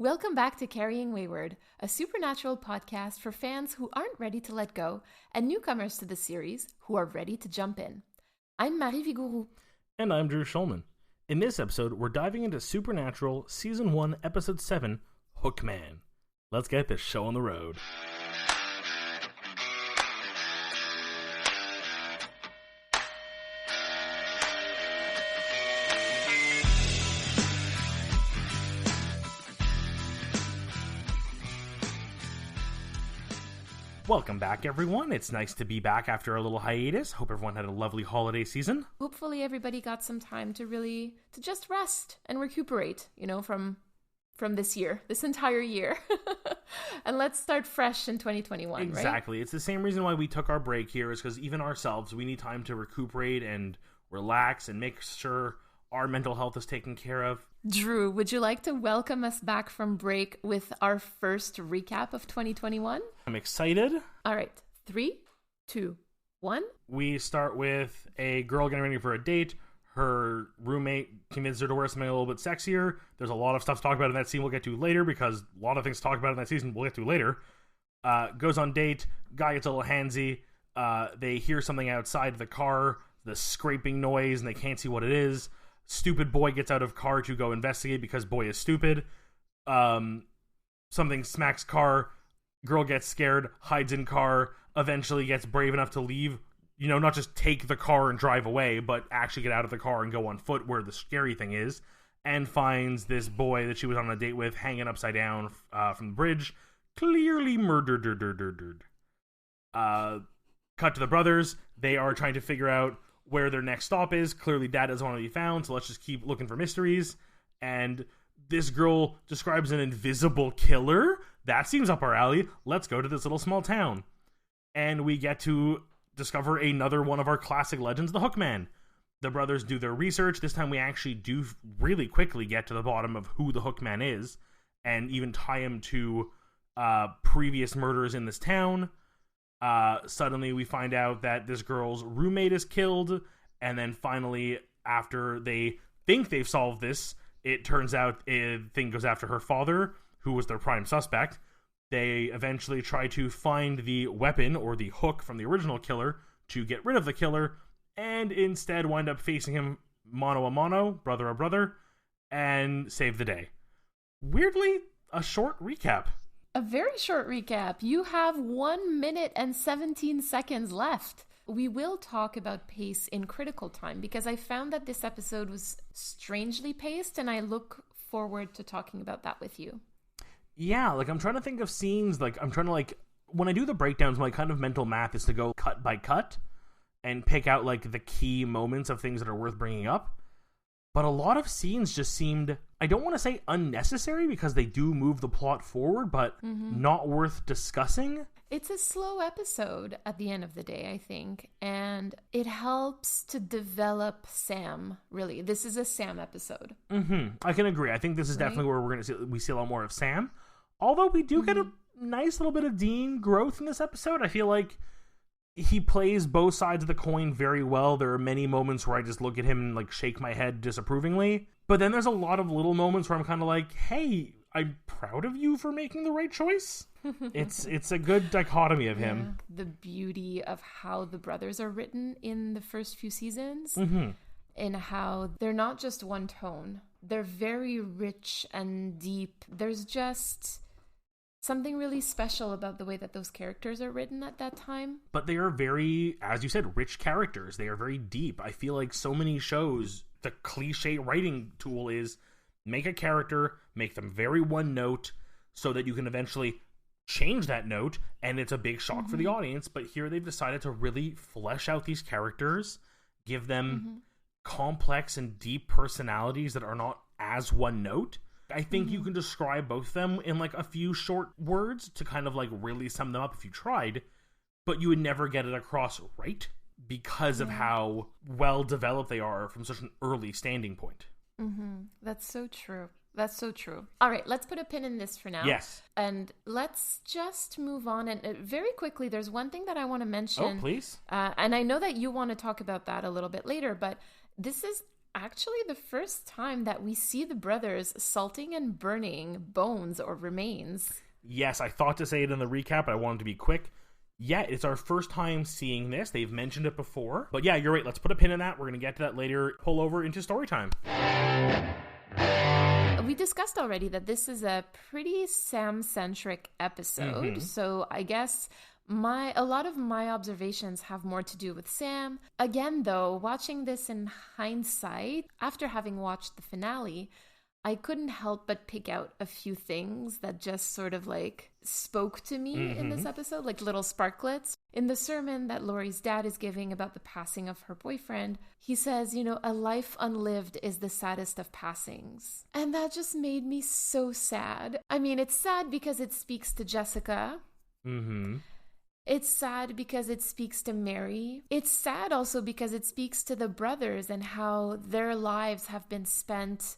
Welcome back to Carrying Wayward, a supernatural podcast for fans who aren't ready to let go and newcomers to the series who are ready to jump in. I'm Marie Vigourou. And I'm Drew Schulman. In this episode, we're diving into Supernatural Season 1, Episode 7, Hookman. Let's get this show on the road. Welcome back, everyone. It's nice to be back after a little hiatus. Hope everyone had a lovely holiday season. Hopefully everybody got some time to just rest and recuperate, from this year, this entire year. And let's start fresh in 2021, Exactly. Right? It's the same reason why we took our break here, is because even ourselves, we need time to recuperate and relax and make sure our mental health is taken care of. Drew, would you like to welcome us back from break with our first recap of 2021? I'm excited. All right. 3, 2, 1. We start with a girl getting ready for a date. Her roommate convinces her to wear something a little bit sexier. There's a lot of stuff to talk about in that scene we'll get to later, because a lot of things to talk about in that season we'll get to later. Goes on date. Guy gets a little handsy. They hear something outside the car, the scraping noise, and they can't see what it is. Stupid boy gets out of car to go investigate because boy is stupid. Something smacks car. Girl gets scared, hides in car, eventually gets brave enough to leave. Not just take the car and drive away, but actually get out of the car and go on foot where the scary thing is, and finds this boy that she was on a date with hanging upside down from the bridge, clearly murdered. Cut to the brothers. They are trying to figure out where their next stop is. Clearly dad doesn't want to be found, so let's just keep looking for mysteries. And this girl describes an invisible killer. That seems up our alley. Let's go to this little small town. And we get to discover another one of our classic legends, the Hookman. The brothers do their research. This time we actually do really quickly get to the bottom of who the Hookman is, and even tie him to previous murders in this town. Suddenly we find out that this girl's roommate is killed, and then finally, after they think they've solved this, it turns out a thing goes after her father, who was their prime suspect. They eventually try to find the weapon, or the hook, from the original killer to get rid of the killer, and instead wind up facing him mano a mano, brother a brother, and save the day. Weirdly, a short recap. A very short recap. You have 1 minute and 17 seconds left. We will talk about pace in critical time, because I found that this episode was strangely paced, and I look forward to talking about that with you. Yeah, I'm trying to think of scenes, when I do the breakdowns, my kind of mental math is to go cut by cut and pick out, the key moments of things that are worth bringing up. But a lot of scenes just seemed, I don't want to say unnecessary, because they do move the plot forward, but not worth discussing. It's a slow episode at the end of the day, I think, and it helps to develop Sam, really. This is a Sam episode. I can agree. I think this is definitely where we see a lot more of Sam. Although we do get a nice little bit of Dean growth in this episode. I feel like he plays both sides of the coin very well. There are many moments where I just look at him and shake my head disapprovingly. But then there's a lot of little moments where I'm kind of like, hey, I'm proud of you for making the right choice. It's a good dichotomy of him. The beauty of how the brothers are written in the first few seasons, and how they're not just one tone. They're very rich and deep. There's just something really special about the way that those characters are written at that time. But they are very, as you said, rich characters. They are very deep. I feel like so many shows, the cliche writing tool is make a character, make them very one note, so that you can eventually change that note, and it's a big shock for the audience. But here they've decided to really flesh out these characters, give them complex and deep personalities that are not as one note. I think you can describe both of them in a few short words to kind of really sum them up if you tried, but you would never get it across right, because of how well developed they are from such an early standing point. That's so true. That's so true. All right, let's put a pin in this for now. Yes. And let's just move on. And very quickly, there's one thing that I want to mention. Oh, please. And I know that you want to talk about that a little bit later, but this is actually the first time that we see the brothers salting and burning bones or remains. Yes, I thought to say it in the recap, but I wanted to be quick. Yeah, it's our first time seeing this. They've mentioned it before. But yeah, you're right. Let's put a pin in that. We're going to get to that later. Pull over into story time. We discussed already that this is a pretty Sam-centric episode. So I guess a lot of my observations have more to do with Sam. Again, though, watching this in hindsight, after having watched the finale, I couldn't help but pick out a few things that just sort of like spoke to me in this episode, like little sparklets. In the sermon that Laurie's dad is giving about the passing of her boyfriend, he says, a life unlived is the saddest of passings. And that just made me so sad. I mean, it's sad because it speaks to Jessica. It's sad because it speaks to Mary. It's sad also because it speaks to the brothers and how their lives have been spent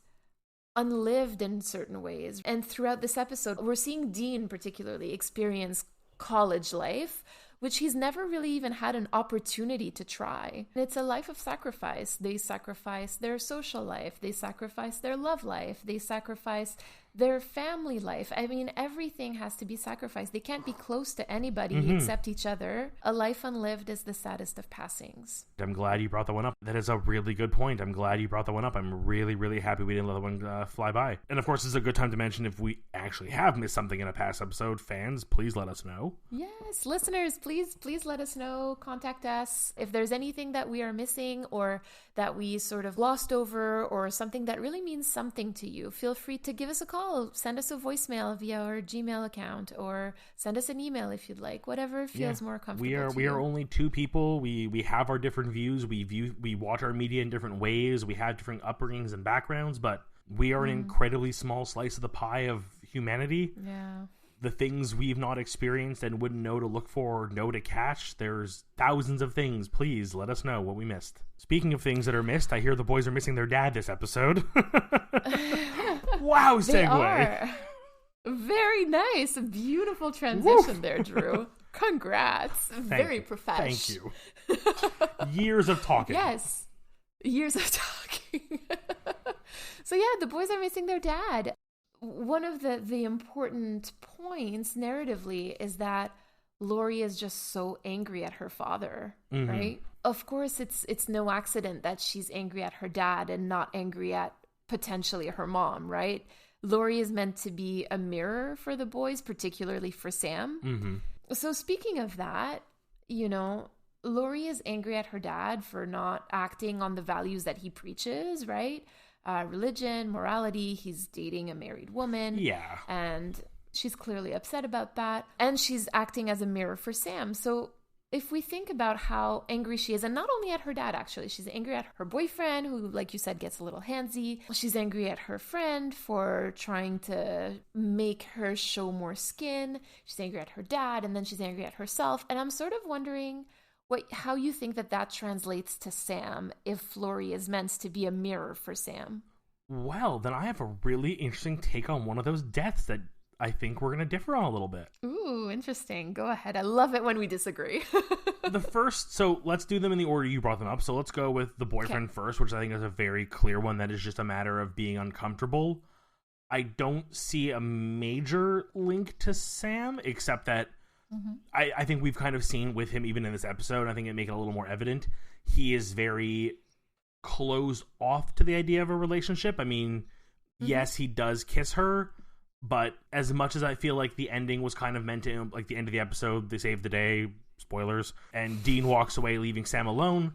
unlived in certain ways. And throughout this episode, we're seeing Dean particularly experience college life, which he's never really even had an opportunity to try. It's a life of sacrifice. They sacrifice their social life. They sacrifice their love life. They sacrifice their family life. I mean, everything has to be sacrificed. They can't be close to anybody except each other. A life unlived is the saddest of passings. I'm glad you brought that one up. That is a really good point. I'm glad you brought that one up. I'm really, really happy we didn't let that one fly by. And of course, this is a good time to mention if we actually have missed something in a past episode, fans, please let us know. Yes, listeners, please let us know. Contact us. If there's anything that we are missing or that we sort of glossed over or something that really means something to you, feel free to give us a call. Send us a voicemail via our Gmail account or send us an email if you'd like. Whatever feels more comfortable. We are only two people. We have our different views. We watch our media in different ways. We have different upbringings and backgrounds, but we are an incredibly small slice of the pie of humanity. Yeah. The things we've not experienced and wouldn't know to look for or know to catch, there's thousands of things. Please let us know what we missed. Speaking of things that are missed, I hear the boys are missing their dad this episode. Wow, segue. They are. Very nice. A beautiful transition there, Drew. Congrats. Very professional. Thank you. Years of talking. Yes. Years of talking. So yeah, the boys are missing their dad. One of the important points narratively is that Laurie is just so angry at her father, right? Of course, it's no accident that she's angry at her dad and not angry at potentially her mom, right? Laurie is meant to be a mirror for the boys, particularly for Sam. So speaking of that, Laurie is angry at her dad for not acting on the values that he preaches, right? Religion, morality, he's dating a married woman. Yeah. And she's clearly upset about that. And she's acting as a mirror for Sam. So if we think about how angry she is, and not only at her dad, actually, she's angry at her boyfriend, who, like you said, gets a little handsy. She's angry at her friend for trying to make her show more skin. She's angry at her dad, and then she's angry at herself. And I'm sort of wondering how you think that translates to Sam if Laurie is meant to be a mirror for Sam. Well, then I have a really interesting take on one of those deaths that I think we're going to differ on a little bit. Ooh, interesting. Go ahead. I love it when we disagree. So let's do them in the order you brought them up. So let's go with the boyfriend first, which I think is a very clear one that is just a matter of being uncomfortable. I don't see a major link to Sam, except that I think we've kind of seen with him, even in this episode, I think it make it a little more evident, he is very closed off to the idea of a relationship. I mean, yes, he does kiss her, but as much as I feel like the ending was kind of meant to, like the end of the episode, they save the day, spoilers, and Dean walks away leaving Sam alone,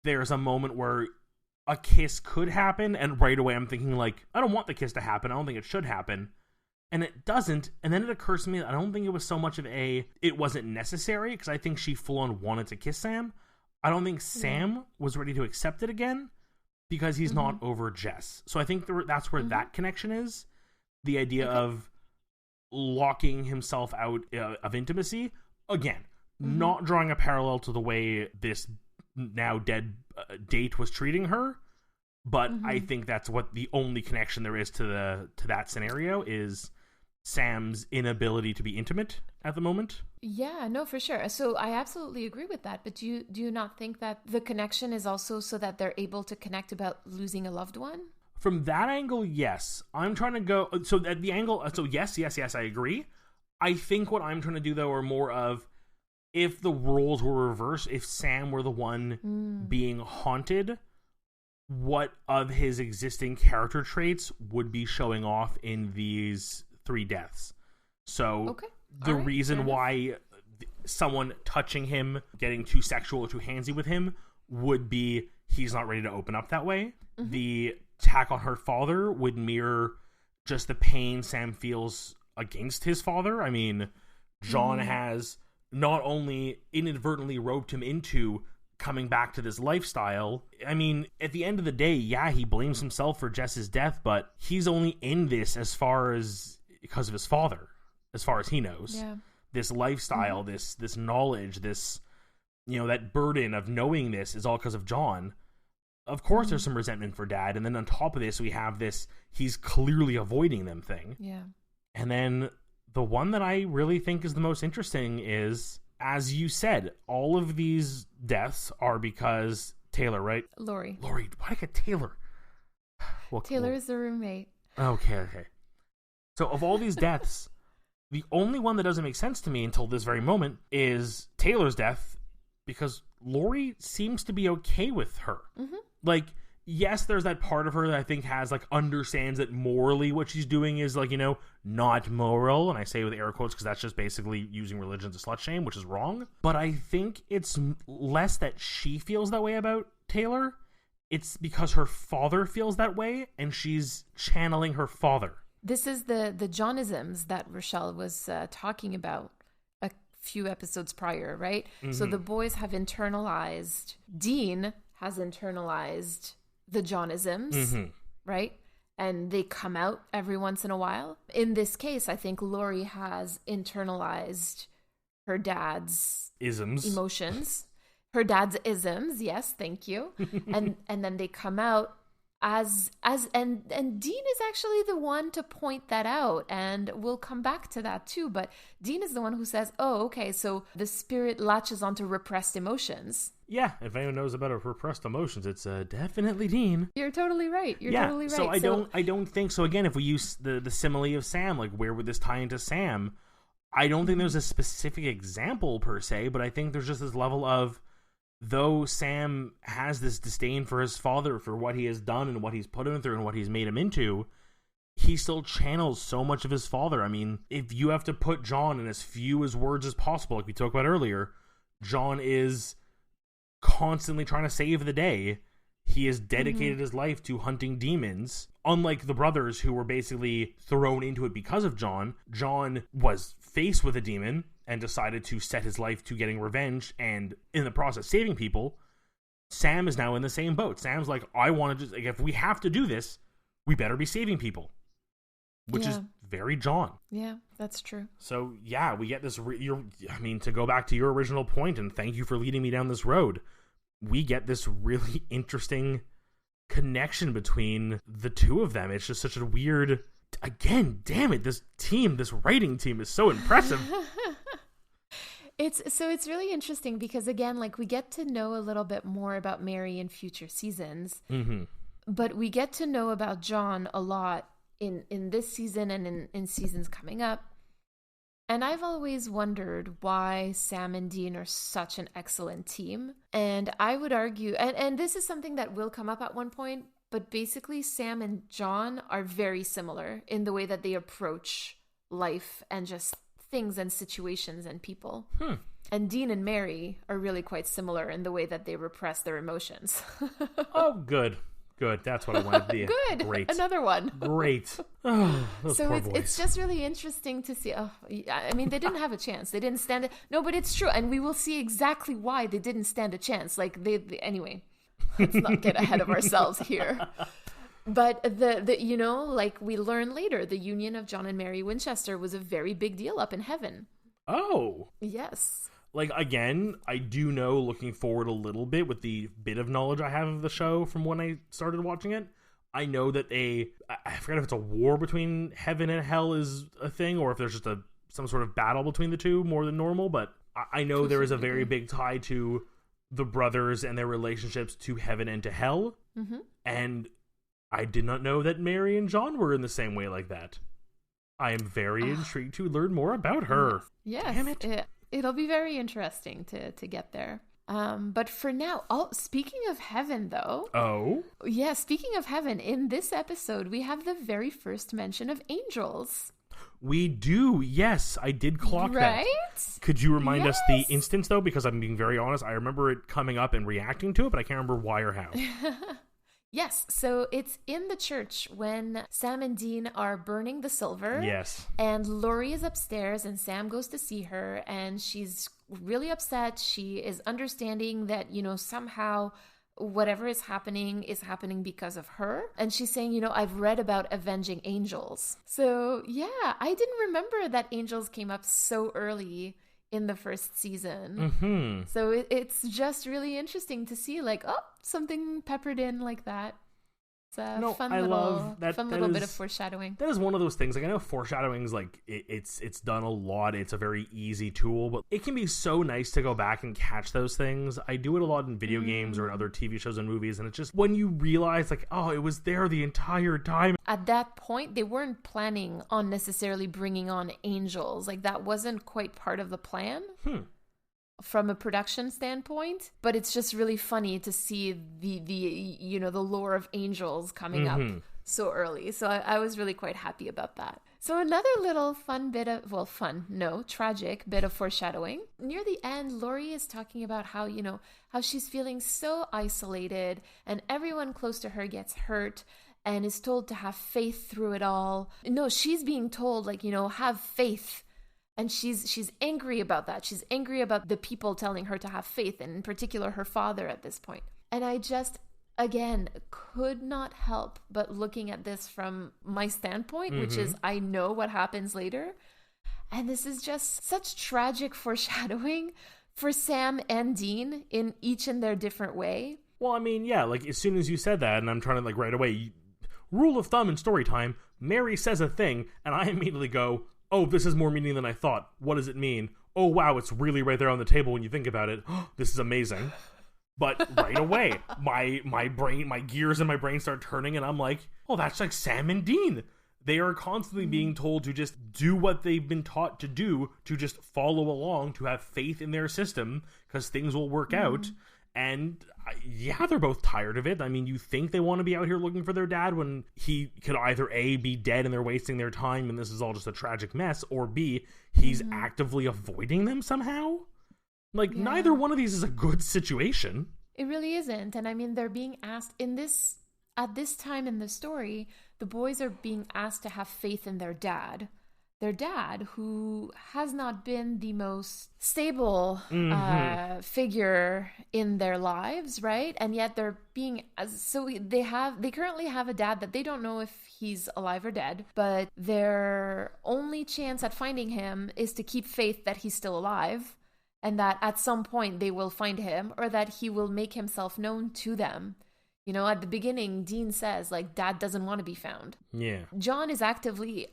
there's a moment where a kiss could happen, and right away I'm thinking, like, I don't want the kiss to happen, I don't think it should happen. And it doesn't, and then it occurs to me that I don't think it was so much of it wasn't necessary, because I think she full-on wanted to kiss Sam. I don't think Sam was ready to accept it again, because he's not over Jess. So I think that's where that connection is. The idea of locking himself out of intimacy. Again, not drawing a parallel to the way this now dead date was treating her, but I think that's what the only connection there is to that scenario is Sam's inability to be intimate at the moment. Yeah, no, for sure. So I absolutely agree with that. But do you not think that the connection is also so that they're able to connect about losing a loved one? From that angle, yes. I'm trying to go... So at the angle... So yes, I agree. I think what I'm trying to do, though, are more of... If the roles were reversed, if Sam were the one being haunted, what of his existing character traits would be showing off in these 3 deaths? So... Okay. The reason why someone touching him, getting too sexual or too handsy with him, would be he's not ready to open up that way. Mm-hmm. The attack on her father would mirror just the pain Sam feels against his father. I mean, John has not only inadvertently roped him into coming back to this lifestyle. I mean, at the end of the day, yeah, he blames himself for Jess's death, but he's only in this as far as because of his father. As far as he knows, this lifestyle, this knowledge, this, that burden of knowing this is all because of John. Of course, there's some resentment for Dad, and then on top of this, we have this he's clearly avoiding them thing. Yeah, and then the one that I really think is the most interesting is, as you said, all of these deaths are because Taylor, right? Lori. Why did I get Taylor? Taylor is the roommate. Okay. So of all these deaths. The only one that doesn't make sense to me until this very moment is Taylor's death, because Lori seems to be okay with her. Mm-hmm. Like, yes, there's that part of her that I think understands that morally what she's doing is not moral. And I say with air quotes because that's just basically using religion to slut shame, which is wrong. But I think it's less that she feels that way about Taylor. It's because her father feels that way and she's channeling her father. This is the Johnisms that Rochelle was talking about a few episodes prior, right? Mm-hmm. So the boys have internalized, Dean has internalized the Johnisms, right? And they come out every once in a while. In this case, I think Lori has internalized her dad's emotions, her dad's isms. Yes, thank you. and then they come out and Dean is actually the one to point that out, and we'll come back to that too, but Dean is the one who says, oh, okay, so the spirit latches onto repressed emotions. Yeah, if anyone knows about repressed emotions, it's definitely Dean. You're totally right. Totally right. So I don't think so. Again, if we use the simile of Sam, like where would this tie into Sam? I don't think there's a specific example per se, but I think there's just this level of, though Sam has this disdain for his father, for what he has done and what he's put him through and what he's made him into, he still channels so much of his father. I mean, if you have to put John in as few as words as possible, like we talked about earlier, John is constantly trying to save the day. He has dedicated his life to hunting demons. Unlike the brothers who were basically thrown into it because of John, John was faced with a demon and decided to set his life to getting revenge and in the process saving people. Sam is now in the same boat. Sam's like, I want to just, if we have to do this, we better be saving people. Which is very John. Yeah, that's true. So yeah, we get this, to go back to your original point, and thank you for leading me down this road, we get this really interesting connection between the two of them. It's just such a weird, again, damn it, this writing team is so impressive. It's really interesting because, again, like, we get to know a little bit more about Mary in future seasons, but we get to know about John a lot in this season and in seasons coming up. And I've always wondered why Sam and Dean are such an excellent team. And I would argue, and this is something that will come up at one point, but basically Sam and John are very similar in the way that they approach life and just things and situations and people. And Dean and Mary are really quite similar in the way that they repress their emotions. Oh, good. That's what I wanted to be. Good. Great. Another one. Great. Oh, so it's just really interesting to see. Oh, I mean, they didn't have a chance. They didn't stand it. No, but it's true. And we will see exactly why they didn't stand a chance. Like anyway, let's not get ahead of ourselves here. But like we learn later, the union of John and Mary Winchester was a very big deal up in heaven. Oh. Yes. Like, again, I do know, looking forward a little bit with the bit of knowledge I have of the show from when I started watching it, I know that I forget if it's a war between heaven and hell is a thing, or if there's just a some sort of battle between the two more than normal, but I know there is a very big tie to the brothers and their relationships to heaven and to hell. Mm-hmm. And I did not know that Mary and John were in the same way like that. I am very intrigued to learn more about her. Yes. Damn it. It'll be very interesting to get there. But for now, speaking of heaven, though. Oh? Yeah, speaking of heaven, in this episode, we have the very first mention of angels. We do, yes. I did clock that. Right? Could you remind us the instance, though? Because I'm being very honest. I remember it coming up and reacting to it, but I can't remember why or how. Yes, so it's in the church when Sam and Dean are burning the silver. Yes. And Laurie is upstairs and Sam goes to see her and she's really upset. She is understanding that, somehow whatever is happening because of her. And she's saying, I've read about avenging angels. So yeah, I didn't remember that angels came up so early in the first season. Mm-hmm. So it's just really interesting to see something peppered in like that. It's a fun little bit of foreshadowing. That is one of those things. Like, I know foreshadowing is it's done a lot. It's a very easy tool, but it can be so nice to go back and catch those things. I do it a lot in video games or in other TV shows and movies, and it's just when you realize it was there the entire time. At that point, they weren't planning on necessarily bringing on angels. That wasn't quite part of the plan. From a production standpoint, but it's just really funny to see the lore of angels coming up so early. So I was really quite happy about that. So another little tragic bit of foreshadowing. Near the end, Laurie is talking about how she's feeling so isolated and everyone close to her gets hurt and is told to have faith through it all. No, she's being told have faith. And she's angry about that. She's angry about the people telling her to have faith, and in particular her father at this point. And I just, again, could not help but looking at this from my standpoint, which is I know what happens later. And this is just such tragic foreshadowing for Sam and Dean in each in their different way. Well, I mean, yeah, as soon as you said that, and I'm trying to right away, rule of thumb in story time, Mary says a thing, and I immediately go, oh, this has more meaning than I thought. What does it mean? Oh, wow, it's really right there on the table when you think about it. This is amazing. But right away, my gears in my brain start turning, and I'm like, oh, that's like Sam and Dean. They are constantly being told to just do what they've been taught to do, to just follow along, to have faith in their system, because things will work out. And yeah, they're both tired of it. I mean, you think they want to be out here looking for their dad when he could either A, be dead and they're wasting their time and this is all just a tragic mess, or B, he's actively avoiding them somehow. Neither one of these is a good situation. It really isn't. And I mean, they're being asked at this time in the story, the boys are being asked to have faith in their dad. Their dad, who has not been the most stable figure in their lives, right? And yet they're being they currently have a dad that they don't know if he's alive or dead, but their only chance at finding him is to keep faith that he's still alive and that at some point they will find him or that he will make himself known to them. At the beginning, Dean says, Dad doesn't want to be found. Yeah.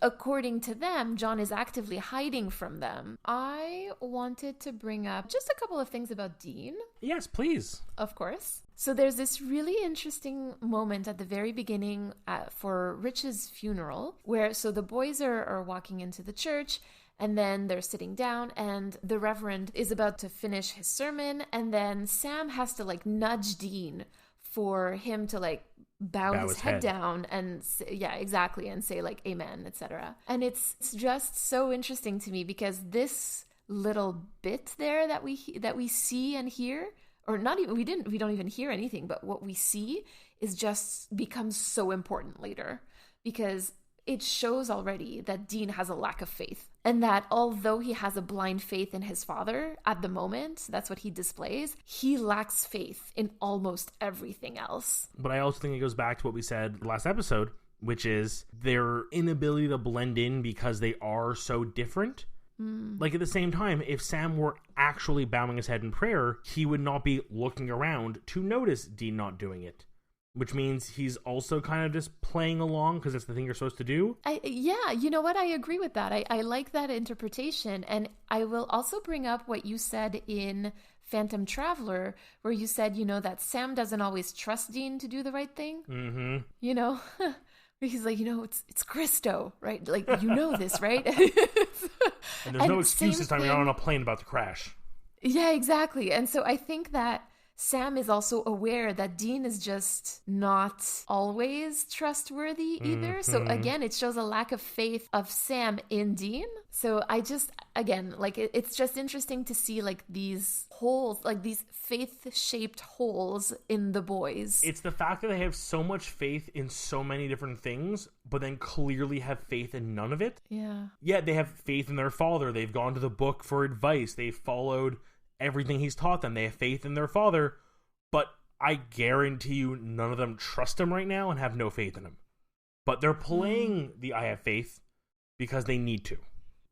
According to them, John is actively hiding from them. I wanted to bring up just a couple of things about Dean. Yes, please. Of course. So there's this really interesting moment at the very beginning for Rich's funeral, where the boys are walking into the church, and then they're sitting down, and the Reverend is about to finish his sermon, and then Sam has to nudge Dean for him to bow his head down and and say amen, etc. And it's just so interesting to me because this little bit there that we see and hear, or not even we don't even hear anything, but what we see is just becomes so important later because it shows already that Dean has a lack of faith. And that although he has a blind faith in his father at the moment, that's what he displays, he lacks faith in almost everything else. But I also think it goes back to what we said last episode, which is their inability to blend in because they are so different. At the same time, if Sam were actually bowing his head in prayer, he would not be looking around to notice Dean not doing it. which means he's also kind of just playing along because it's the thing you're supposed to do. Yeah, you know what? I agree with that. I like that interpretation. And I will also bring up what you said in Phantom Traveler, where you said, that Sam doesn't always trust Dean to do the right thing. Mm-hmm. He's like, it's Christo, right? Like, this, right? And there's no excuse this time. You're not on a plane about to crash. Yeah, exactly. And so I think that Sam is also aware that Dean is just not always trustworthy either. Mm-hmm. So again, it shows a lack of faith of Sam in Dean. So it's just interesting to see like these holes, like these faith-shaped holes in the boys. It's the fact that they have so much faith in so many different things, but then clearly have faith in none of it. Yeah. Yeah, they have faith in their father. They've gone to the book for advice. They've followed everything he's taught them. They have faith in their father, but I guarantee you none of them trust him right now and have no faith in him. But they're playing the I have faith because they need to.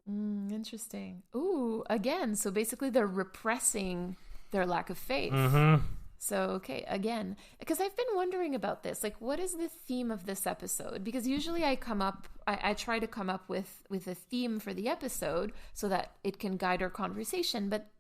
Interesting. Ooh, again, so basically they're repressing their lack of faith. Mm-hmm. So, okay, again, because I've been wondering about this, like, what is the theme of this episode? Because usually I try to come up with a theme for the episode so that it can guide our conversation, but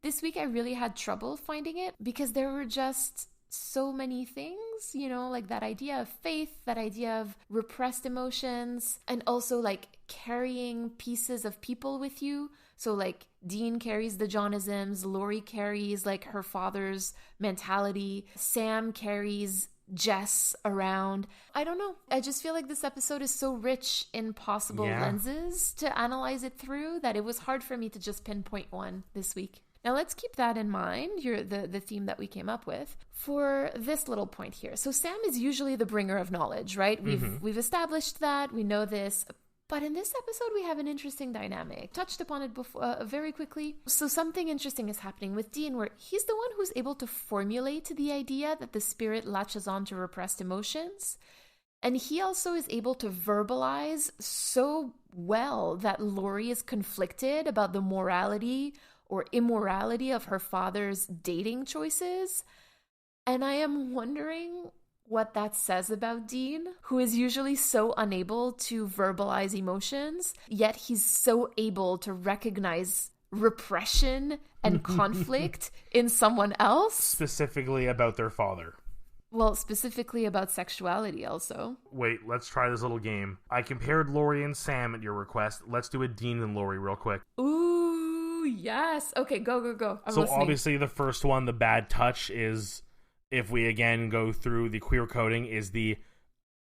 this week I really had trouble finding it because there were just so many things, like that idea of faith, that idea of repressed emotions, and also like carrying pieces of people with you. So like Dean carries the Johnisms, Lori carries like her father's mentality, Sam carries Jess around. I don't know. I just feel like this episode is so rich in possible lenses to analyze it through that it was hard for me to just pinpoint one this week. Now let's keep that in mind, the theme that we came up with for this little point here. So Sam is usually the bringer of knowledge, right? We've established that, we know this. But in this episode, we have an interesting dynamic. Touched upon it before, very quickly. So something interesting is happening with Dean, where he's the one who's able to formulate the idea that the spirit latches on to repressed emotions. And he also is able to verbalize so well that Lori is conflicted about the morality or immorality of her father's dating choices. And I am wondering what that says about Dean, who is usually so unable to verbalize emotions, yet he's so able to recognize repression and conflict in someone else. Specifically about their father. Well, specifically about sexuality also. Wait, let's try this little game. I compared Lori and Sam at your request. Let's do a Dean and Lori real quick. Ooh, yes. Okay, go. I'm listening. Obviously the first one, the bad touch, is... if we again go through the queer coding, is the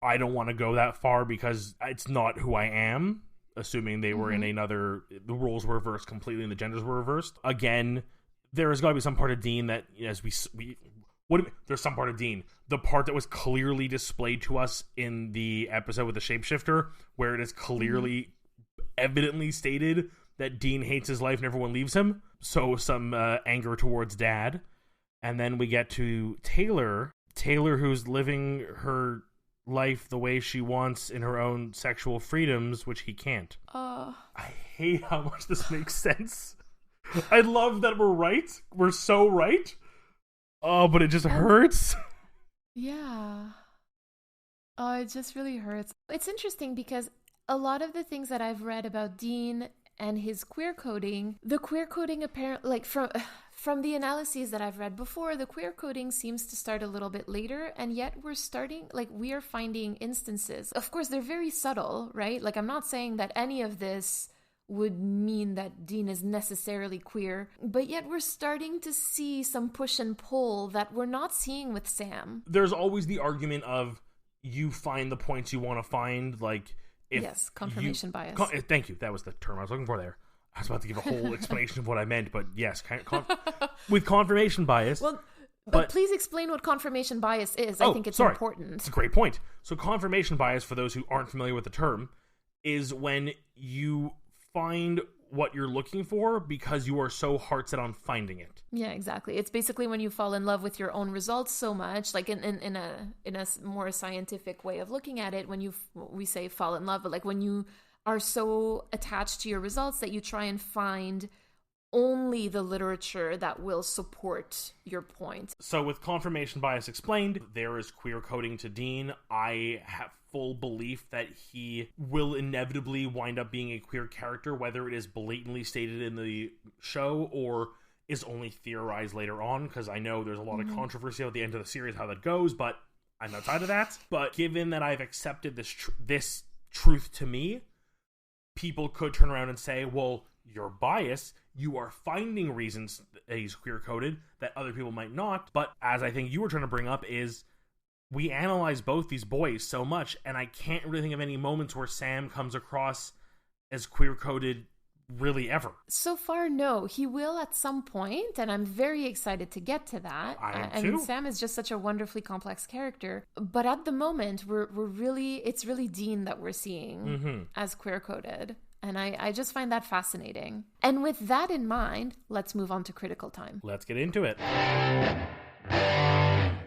I don't want to go that far because it's not who I am, assuming they were in another, the roles were reversed completely and the genders were reversed. Again, there has got to be some part of Dean that, as there's some part of Dean, the part that was clearly displayed to us in the episode with the shapeshifter, where it is clearly evidently stated that Dean hates his life and everyone leaves him. So some anger towards Dad. And then we get to Taylor, who's living her life the way she wants in her own sexual freedoms, which he can't. I hate how much this makes sense. I love that we're right. We're so right. Oh, but it just hurts. Yeah. Oh, it just really hurts. It's interesting because a lot of the things that I've read about Dean and his queer coding, the queer coding apparently, like from the analyses that I've read before, the queer coding seems to start a little bit later, and yet we are finding instances. Of course, they're very subtle, right? Like, I'm not saying that any of this would mean that Dean is necessarily queer, but yet we're starting to see some push and pull that we're not seeing with Sam. There's always the argument of you find the points you want to find, like... Yes, confirmation bias. Thank you. That was the term I was looking for there. I was about to give a whole explanation of what I meant, but yes, with confirmation bias. Well, but please explain what confirmation bias is. I think it's important. It's a great point. So confirmation bias, for those who aren't familiar with the term, is when you find what you're looking for because you are so hard set on finding it. Yeah, exactly. It's basically when you fall in love with your own results so much, like in a more scientific way of looking at it, when we say fall in love, but like when you are so attached to your results that you try and find only the literature that will support your point. So with confirmation bias explained, there is queer coding to Dean. I have full belief that he will inevitably wind up being a queer character, whether it is blatantly stated in the show or is only theorized later on, because I know there's a lot of controversy at the end of the series how that goes, but I'm outside of that. But given that I've accepted this truth to me, people could turn around and say, well, you're biased. You are finding reasons that he's queer-coded that other people might not. But as I think you were trying to bring up is, we analyze both these boys so much, and I can't really think of any moments where Sam comes across as queer-coded really ever. So far, no. He will at some point, and I'm very excited to get to that. I am too. too. Sam is just such a wonderfully complex character. But at the moment, it's really Dean that we're seeing as queer-coded. And I just find that fascinating. And with that in mind, let's move on to critical time. Let's get into it.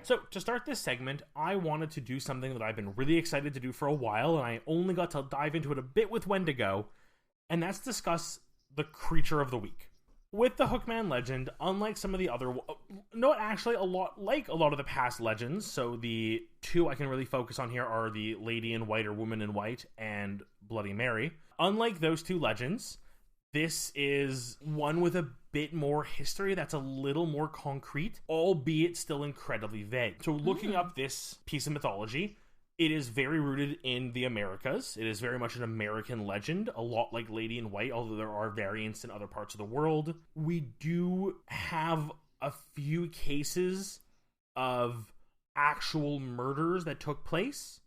So, to start this segment, I wanted to do something that I've been really excited to do for a while, and I only got to dive into it a bit with Wendigo, and that's discuss the creature of the week. With the Hookman legend, unlike some of the other... No, actually, a lot of the past legends, so the two I can really focus on here are the Lady in White or Woman in White and Bloody Mary. Unlike those two legends, this is one with a bit more history that's a little more concrete, albeit still incredibly vague. So looking up this piece of mythology, it is very rooted in the Americas. It is very much an American legend, a lot like Lady in White, although there are variants in other parts of the world. We do have a few cases of actual murders that took place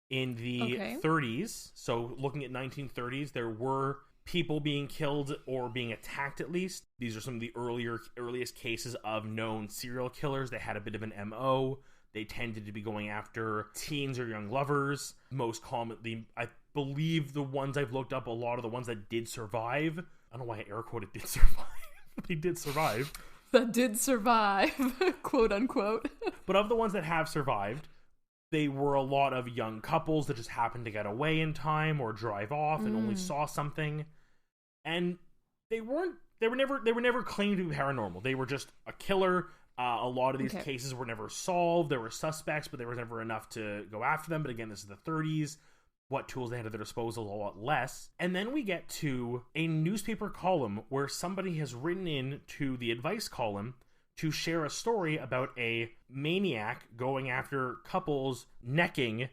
in the 30s. So looking at 1930s, there were people being killed or being attacked at least. These are some of the earliest cases of known serial killers. They had a bit of an MO. They tended to be going after teens or young lovers. Most commonly, I believe the ones I've looked up, a lot of the ones that did survive. I don't know why I air quoted did survive. They did survive. That did survive, quote unquote. But of the ones that have survived, they were a lot of young couples that just happened to get away in time or drive off and only saw something. And they were never claimed to be paranormal. They were just a killer. A lot of these cases were never solved. There were suspects, but there was never enough to go after them. But again, this is the 30s. What tools they had at their disposal, a lot less. And then we get to a newspaper column where somebody has written in to the advice column to share a story about a maniac going after couples necking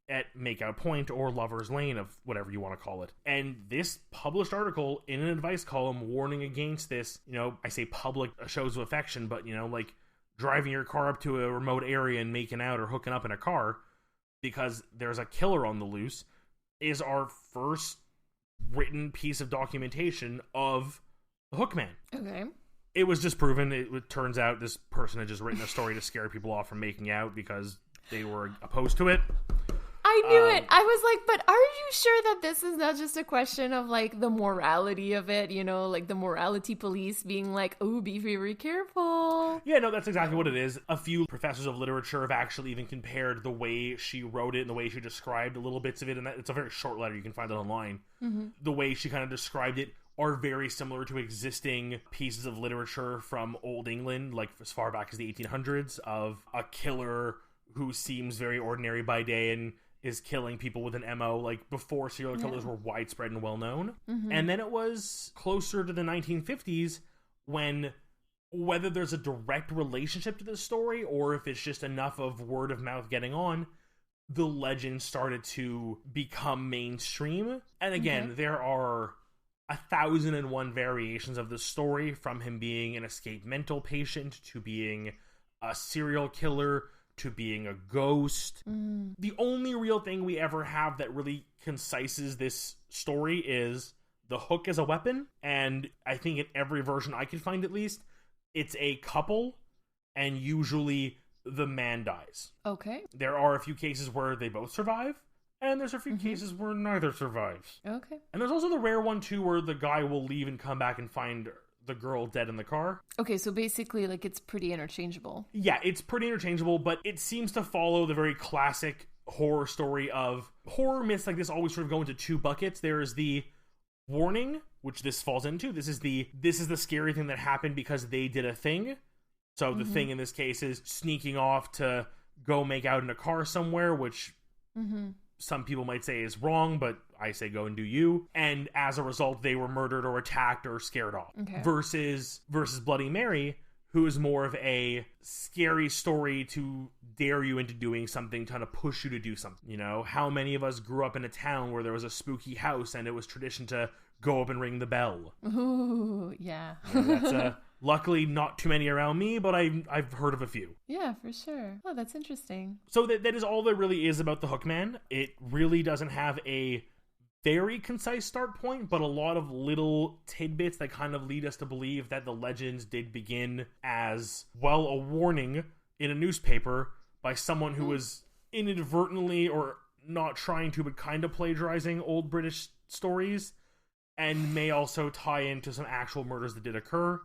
at Makeout Point or Lover's Lane, of whatever you want to call it. And this published article in an advice column warning against this, I say public shows of affection, but, like driving your car up to a remote area and making out or hooking up in a car because there's a killer on the loose, is our first written piece of documentation of the Hookman. Okay. It was disproven. It turns out this person had just written a story to scare people off from making out because they were opposed to it. I knew it. I was like, but are you sure that this is not just a question of like the morality of it, like the morality police being like, oh, be very careful. Yeah, no, that's exactly what it is. A few professors of literature have actually even compared the way she wrote it and the way she described little bits of it. And it's a very short letter. You can find it online. The way she kind of described it are very similar to existing pieces of literature from Old England, like as far back as the 1800s, of a killer who seems very ordinary by day and is killing people with an MO, like before serial killers were widespread and well known. And then it was closer to the 1950s when, whether there's a direct relationship to this story or if it's just enough of word of mouth getting on, the legend started to become mainstream. And again, there are 1,001 variations of the story, from him being an escaped mental patient to being a serial killer to being a ghost. The only real thing we ever have that really concises this story is the hook as a weapon. And I think in every version I can find, at least, it's a couple, and usually the man dies. Okay. There are a few cases where they both survive, and there's a few cases where neither survives. Okay. And there's also the rare one, too, where the guy will leave and come back and find the girl dead in the car. Okay, so basically, like, it's pretty interchangeable. Yeah, it's pretty interchangeable, but it seems to follow the very classic horror story of... Horror myths like this always sort of go into two buckets. There is the warning which this falls into. This is the scary thing that happened because they did a thing. So the thing in this case is sneaking off to go make out in a car somewhere, which some people might say is wrong, but I say go and do you. And as a result, they were murdered or attacked or scared off. Okay. Versus Bloody Mary, who is more of a scary story to dare you into doing something, trying to push you to do something. You know, how many of us grew up in a town where there was a spooky house and it was tradition to go up and ring the bell? Ooh, yeah. You know, that's luckily not too many around me, but I've heard of a few. Yeah, for sure. Oh, that's interesting. So that is all there really is about the Hookman. It really doesn't have a very concise start point, but a lot of little tidbits that kind of lead us to believe that the legends did begin as, well, a warning in a newspaper by someone who was inadvertently, or not trying to, but kind of plagiarizing old British stories, and may also tie into some actual murders that did occur.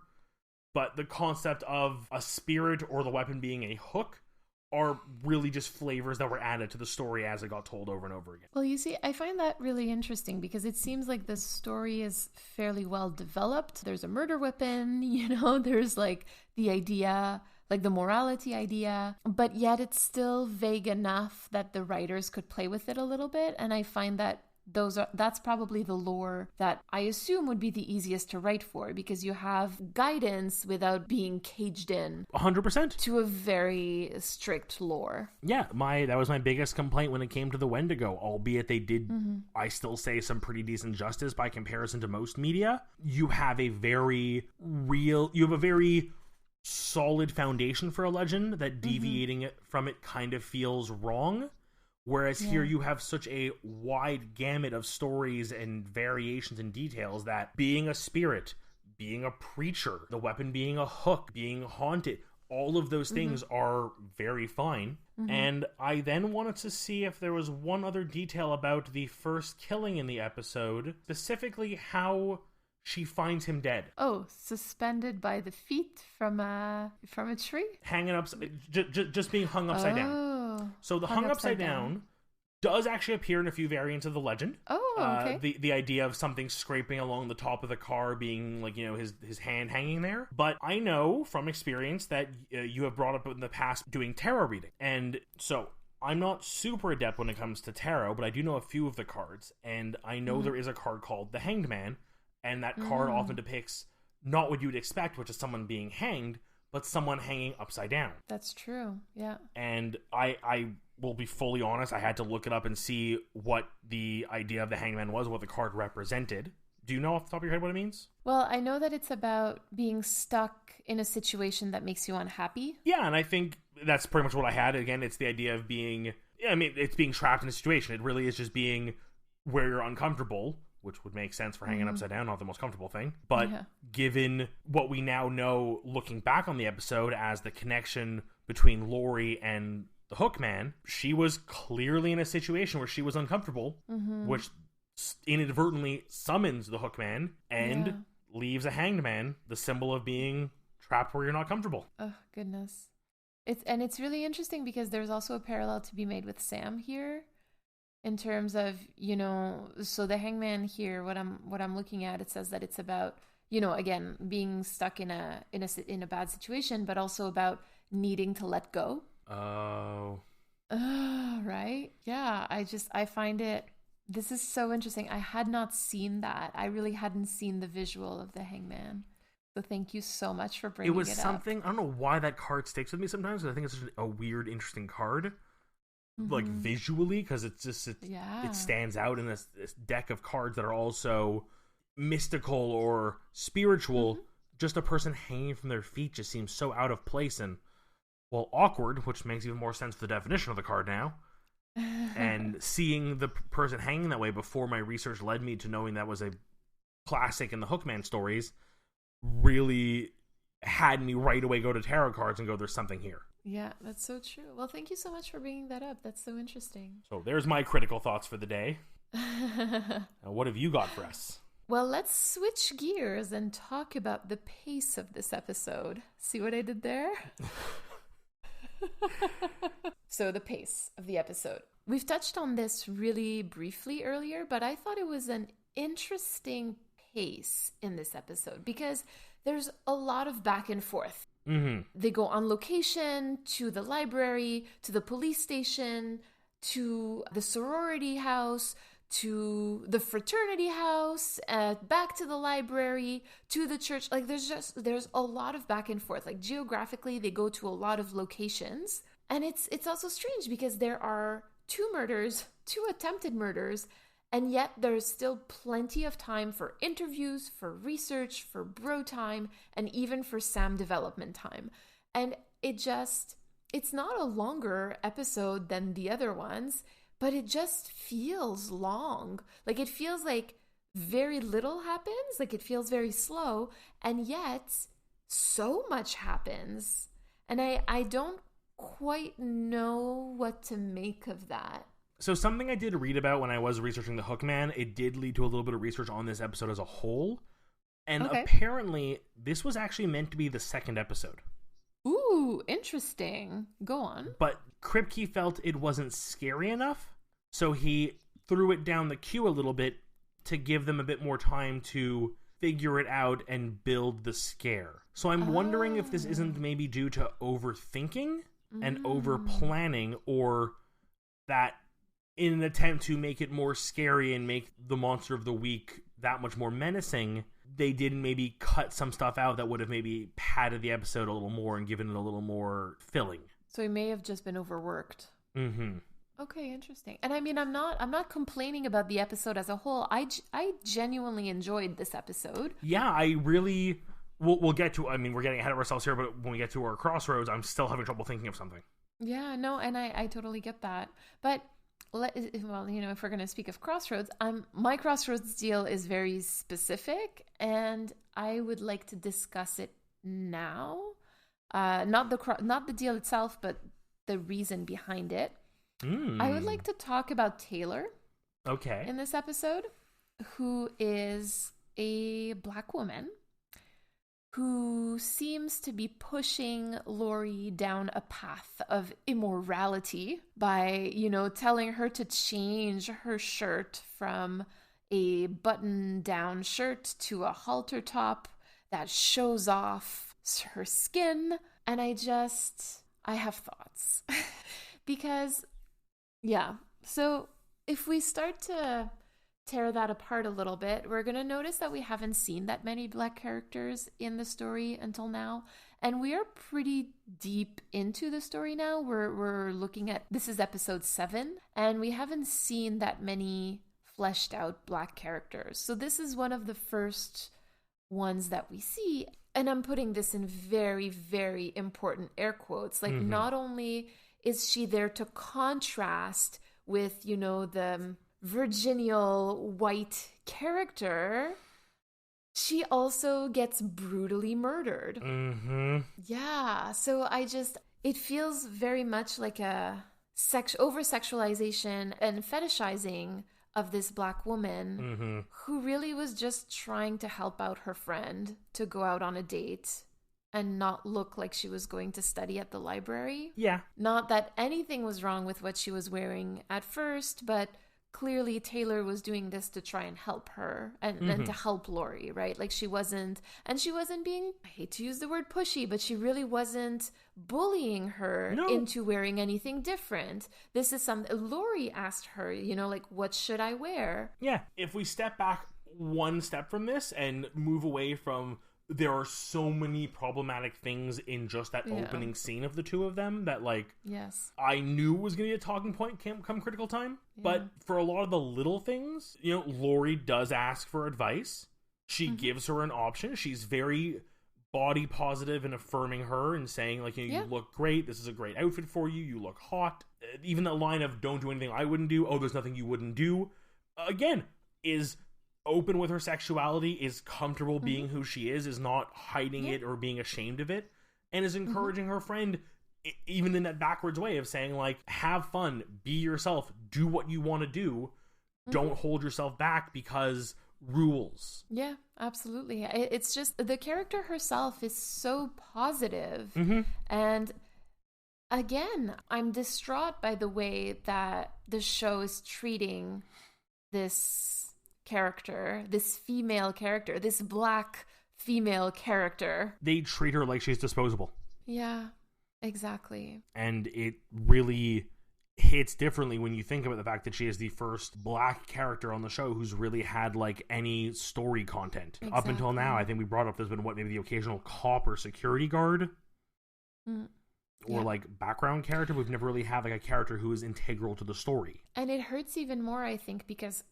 But the concept of a spirit or the weapon being a hook are really just flavors that were added to the story as it got told over and over again. Well, you see, I find that really interesting because it seems like the story is fairly well developed. There's a murder weapon, you know, there's like the idea, like the morality idea, but yet it's still vague enough that the writers could play with it a little bit. And I find that that's probably the lore that I assume would be the easiest to write for, because you have guidance without being caged in 100% to a very strict lore. Yeah, that was my biggest complaint when it came to the Wendigo, albeit they did, I still say, some pretty decent justice by comparison to most media. You have a very solid foundation for a legend that deviating it from it kind of feels wrong. Whereas here you have such a wide gamut of stories and variations and details that being a spirit, being a preacher, the weapon being a hook, being haunted, all of those things are very fine. And I then wanted to see if there was one other detail about the first killing in the episode, specifically how she finds him dead. Oh, suspended by the feet from a tree? Hanging up, just being hung upside down. So the hung upside down does actually appear in a few variants of the legend. Oh, okay. The idea of something scraping along the top of the car being like, you know, his hand hanging there. But I know from experience that you have brought up in the past doing tarot reading. And so I'm not super adept when it comes to tarot, but I do know a few of the cards. And I know there is a card called the Hanged Man. And that card often depicts not what you would expect, which is someone being hanged, but someone hanging upside down. That's true, yeah. And I will be fully honest, I had to look it up and see what the idea of the hangman was, what the card represented. Do you know off the top of your head what it means? Well, I know that it's about being stuck in a situation that makes you unhappy. Yeah, and I think that's pretty much what I had. Again, it's the idea of being, it's being trapped in a situation. It really is just being where you're uncomfortable, which would make sense for hanging upside down, not the most comfortable thing. But given what we now know, looking back on the episode, as the connection between Lori and the Hookman, she was clearly in a situation where she was uncomfortable, which inadvertently summons the Hookman and leaves a hanged man, the symbol of being trapped where you're not comfortable. Oh, goodness. It's really interesting because there's also a parallel to be made with Sam here. In terms of, you know, so the hangman here, what I'm looking at, it says that it's about, you know, again, being stuck in a bad situation, but also about needing to let go. Oh. Right? Yeah, I find this is so interesting. I had not seen that. I really hadn't seen the visual of the hangman. So thank you so much for bringing it up. It was something, I don't know why that card sticks with me sometimes, because I think it's such a weird, interesting card. Like visually, because it stands out in this deck of cards that are also mystical or spiritual. Just a person hanging from their feet just seems so out of place and, well, awkward, which makes even more sense for the definition of the card now. And seeing the person hanging that way before my research led me to knowing that was a classic in the Hookman stories really had me right away go to tarot cards and go, there's something here. Yeah, that's so true. Well, thank you so much for bringing that up. That's so interesting. So there's my critical thoughts for the day. Now, what have you got for us? Well, let's switch gears and talk about the pace of this episode. See what I did there? So the pace of the episode. We've touched on this really briefly earlier, but I thought it was an interesting pace in this episode because there's a lot of back and forth. Mm-hmm. They go on location, to the library, to the police station, to the sorority house, to the fraternity house, back to the library, to the church. Like there's a lot of back and forth. Like geographically, they go to a lot of locations. And it's also strange because there are 2 murders, 2 attempted murders, and yet there's still plenty of time for interviews, for research, for bro time, and even for Sam development time. And it's not a longer episode than the other ones, but it just feels long. Like it feels like very little happens, like it feels very slow, and yet so much happens. And I don't quite know what to make of that. So something I did read about when I was researching The Hookman, it did lead to a little bit of research on this episode as a whole. And apparently, this was actually meant to be the 2nd episode. Ooh, interesting. Go on. But Kripke felt it wasn't scary enough, so he threw it down the queue a little bit to give them a bit more time to figure it out and build the scare. So I'm wondering if this isn't maybe due to overthinking and over-planning, or that in an attempt to make it more scary and make the monster of the week that much more menacing, they didn't maybe cut some stuff out that would have maybe padded the episode a little more and given it a little more filling. So he may have just been overworked. Mm-hmm. Okay, interesting. And I mean, I'm not complaining about the episode as a whole. I genuinely enjoyed this episode. Yeah, I really... We'll get to... I mean, we're getting ahead of ourselves here, but when we get to our crossroads, I'm still having trouble thinking of something. Yeah, no, and I totally get that. But... well, if we're going to speak of crossroads, my crossroads deal is very specific, and I would like to discuss it now. Not the deal itself, but the reason behind it. I would like to talk about Taylor. Okay. In this episode, who is a Black woman who seems to be pushing Lori down a path of immorality by, telling her to change her shirt from a button-down shirt to a halter top that shows off her skin. And I have thoughts. Because, yeah, so if we start to tear that apart a little bit, we're going to notice that we haven't seen that many Black characters in the story until now. And we are pretty deep into the story now. We're looking at, this is episode 7, and we haven't seen that many fleshed out Black characters. So this is one of the first ones that we see. And I'm putting this in very, very important air quotes. Like, not only is she there to contrast with, the virginal white character, she also gets brutally murdered. Yeah, so it feels very much like a over-sexualization and fetishizing of this Black woman who really was just trying to help out her friend to go out on a date and not look like she was going to study at the library. Yeah. Not that anything was wrong with what she was wearing at first, but clearly Taylor was doing this to try and help her and to help Lori, right? Like she wasn't being, I hate to use the word pushy, but she really wasn't bullying her into wearing anything different. This is something Lori asked her, like, what should I wear? Yeah. If we step back one step from this and move away from, there are so many problematic things in just that opening scene of the two of them that, like, yes, I knew was going to be a talking point come critical time. Yeah. But for a lot of the little things, Lori does ask for advice. She gives her an option. She's very body positive and affirming her and saying, like, you look great. This is a great outfit for you. You look hot. Even that line of, don't do anything I wouldn't do. Oh, there's nothing you wouldn't do. Again, is open with her sexuality, is comfortable being who she is not hiding it or being ashamed of it, and is encouraging her friend, even in that backwards way of saying, like, have fun, be yourself, do what you want to do, don't hold yourself back because rules. Yeah, absolutely. It's just, the character herself is so positive. And again, I'm distraught by the way that the show is treating this character, this female character, this black female character. They treat her like she's disposable. Yeah, exactly. And it really hits differently when you think about the fact that she is the first black character on the show who's really had like any story content. Exactly. Up until now, I think we brought up there's been maybe the occasional cop or security guard or like background character. We've never really had like a character who is integral to the story. And it hurts even more, I think, because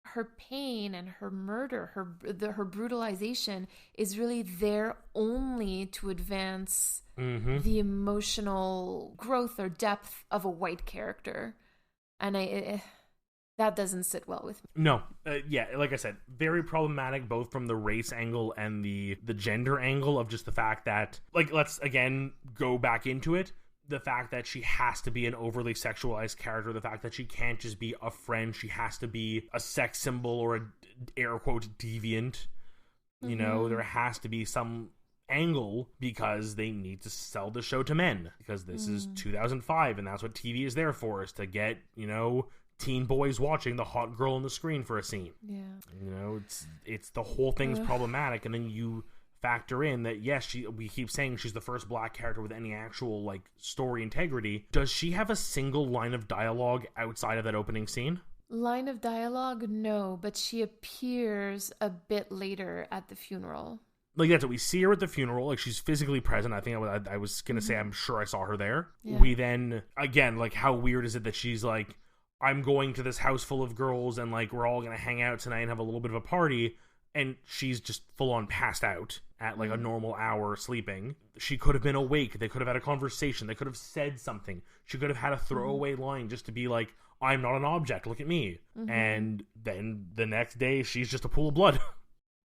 her pain and her murder, her brutalization is really there only to advance the emotional growth or depth of a white character. And that doesn't sit well with me. No. Yeah, like I said, very problematic both from the race angle and the gender angle of just the fact that, like, let's again go back into it. The fact that she has to be an overly sexualized character, the fact that she can't just be a friend, she has to be a sex symbol or a air quote deviant. You know, there has to be some angle because they need to sell the show to men, because this is 2005 and that's what TV is there for, is to get, you know, teen boys watching the hot girl on the screen for a scene. Yeah. You know, it's the whole thing's problematic, and then you factor in that, yes, we keep saying she's the first black character with any actual like story integrity. Does she have a single line of dialogue outside of that opening scene? Line of dialogue? No, but she appears a bit later at the funeral. Like, that's what we see her at the funeral. Like, she's physically present. I think I was gonna say I'm sure I saw her there. Yeah. We then, again, like, how weird is it that she's like, I'm going to this house full of girls and like we're all gonna hang out tonight and have a little bit of a party, and she's just full on passed out at like a normal hour sleeping. She could have been awake. They could have had a conversation. They could have said something. She could have had a throwaway line just to be like, I'm not an object, look at me. And then the next day she's just a pool of blood.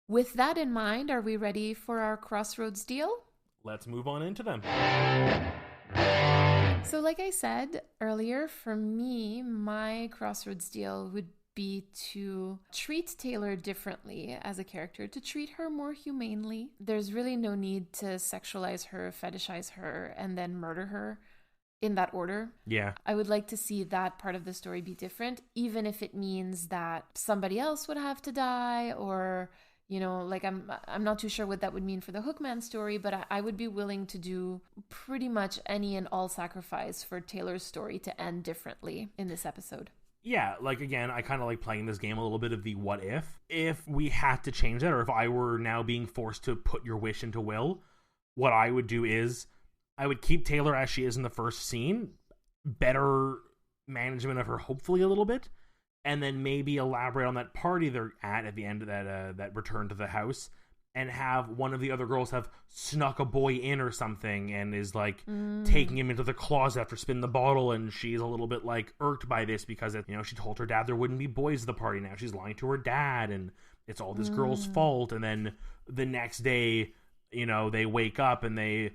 With that in mind, are we ready for our Crossroads deal? Let's move on into them. So like I said earlier, for me, my Crossroads deal would be to treat Taylor differently as a character, to treat her more humanely. There's really no need to sexualize her, fetishize her, and then murder her in that order. Yeah. I would like to see that part of the story be different, even if it means that somebody else would have to die, or, you know, like I'm not too sure what that would mean for the Hookman story, but I would be willing to do pretty much any and all sacrifice for Taylor's story to end differently in this episode. Yeah, like, again, I kind of like playing this game a little bit of the what if. If we had to change that, or if I were now being forced to put your wish into will, what I would do is I would keep Taylor as she is in the first scene, better management of her hopefully a little bit, and then maybe elaborate on that party they're at the end of that return to the house, and have one of the other girls have snuck a boy in or something and is like taking him into the closet after spinning the bottle, and she's a little bit like irked by this because she told her dad there wouldn't be boys at the party. Now she's lying to her dad and it's all this girl's fault. And then the next day, they wake up and they,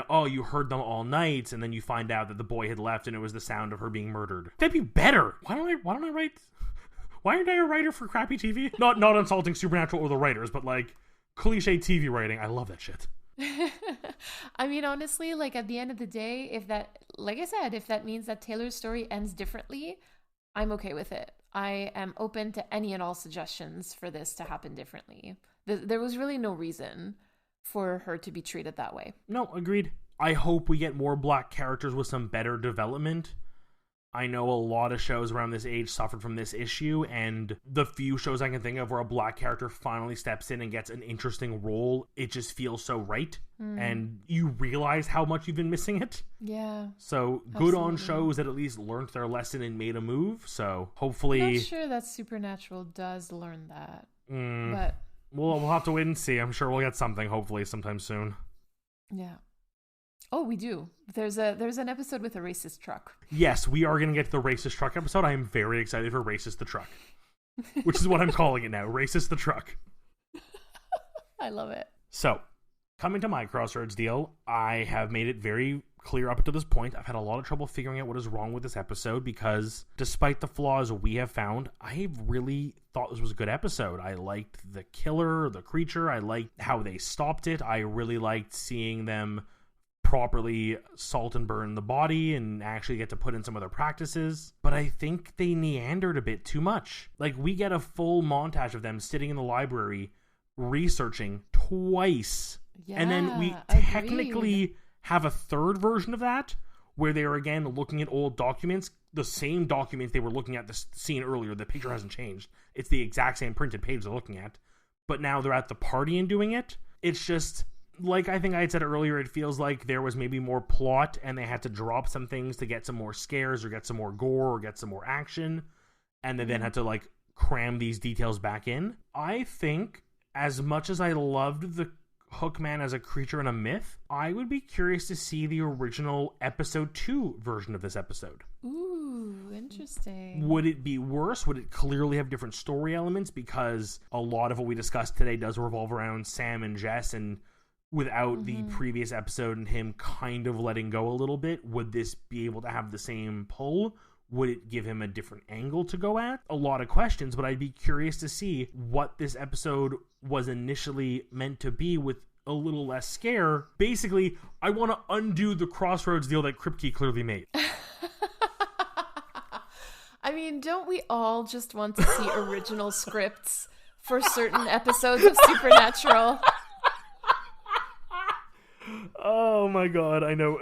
oh, you heard them all night, and then you find out that the boy had left and it was the sound of her being murdered. That'd be better. Why don't I write? Why aren't I a writer for crappy TV? Not insulting Supernatural or the writers, but like cliche TV writing. I love that shit. I mean, honestly, like at the end of the day, if that, like I said, if that means that Taylor's story ends differently, I'm okay with it. I am open to any and all suggestions for this to happen differently. There was really no reason for her to be treated that way. No, agreed. I hope we get more black characters with some better development. I know a lot of shows around this age suffered from this issue, and the few shows I can think of where a black character finally steps in and gets an interesting role, it just feels so right, and you realize how much you've been missing it. Yeah. So good on shows that at least learned their lesson and made a move, so hopefully... I'm not sure that Supernatural does learn that, but... We'll have to wait and see. I'm sure we'll get something, hopefully, sometime soon. Yeah. Oh, we do. There's an episode with a racist truck. Yes, we are going to get to the racist truck episode. I am very excited for Racist the Truck, which is what I'm calling it now. Racist the Truck. I love it. So, coming to my Crossroads deal, I have made it very clear up to this point. I've had a lot of trouble figuring out what is wrong with this episode because despite the flaws we have found, I really thought this was a good episode. I liked the killer, the creature. I liked how they stopped it. I really liked seeing them properly salt and burn the body and actually get to put in some other practices. But I think they meandered a bit too much. Like, we get a full montage of them sitting in the library researching twice. Yeah, and then we agreed. technically have a third version of that where they are again looking at old documents, the same documents they were looking at this scene earlier. The picture hasn't changed. It's the exact same printed page they're looking at. But now they're at the party and doing it. It's just, like I think I had said earlier, it feels like there was maybe more plot and they had to drop some things to get some more scares or get some more gore or get some more action. And they then had to like cram these details back in. I think as much as I loved the Hookman as a creature and a myth, I would be curious to see the original episode 2 version of this episode. Ooh, interesting. Would it be worse? Would it clearly have different story elements? Because a lot of what we discussed today does revolve around Sam and Jess, and without the previous episode and him kind of letting go a little bit, would this be able to have the same pull? Would it give him a different angle to go at? A lot of questions, but I'd be curious to see what this episode was initially meant to be with a little less scare. Basically, I want to undo the Crossroads deal that Kripke clearly made. I mean, don't we all just want to see original scripts for certain episodes of Supernatural? Oh my god, I know.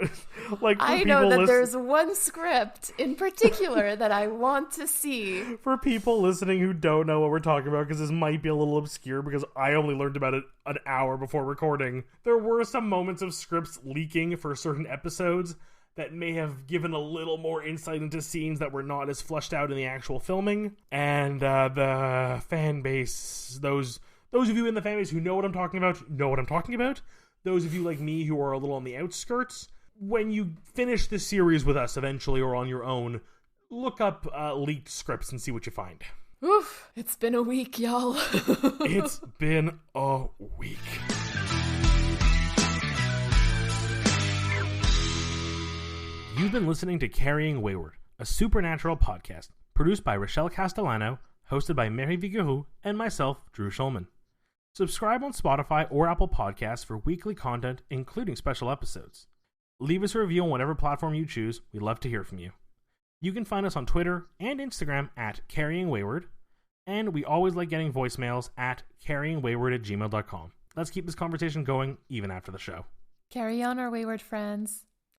Like, I know that there's one script in particular that I want to see. For people listening who don't know what we're talking about, because this might be a little obscure because I only learned about it an hour before recording, there were some moments of scripts leaking for certain episodes that may have given a little more insight into scenes that were not as fleshed out in the actual filming. And the fan base, those of you in the fan base who know what I'm talking about, know what I'm talking about. Those of you like me who are a little on the outskirts, when you finish this series with us eventually or on your own, look up leaked scripts and see what you find. Oof, it's been a week, y'all. It's been a week. You've been listening to Carrying Wayward, a Supernatural podcast, produced by Rochelle Castellano, hosted by Mary Vigouroux, and myself, Drew Schulman. Subscribe on Spotify or Apple Podcasts for weekly content, including special episodes. Leave us a review on whatever platform you choose. We'd love to hear from you. You can find us on Twitter and Instagram at Carrying Wayward, and we always like getting voicemails at carryingwayward@gmail.com. Let's keep this conversation going even after the show. Carry on, our wayward friends.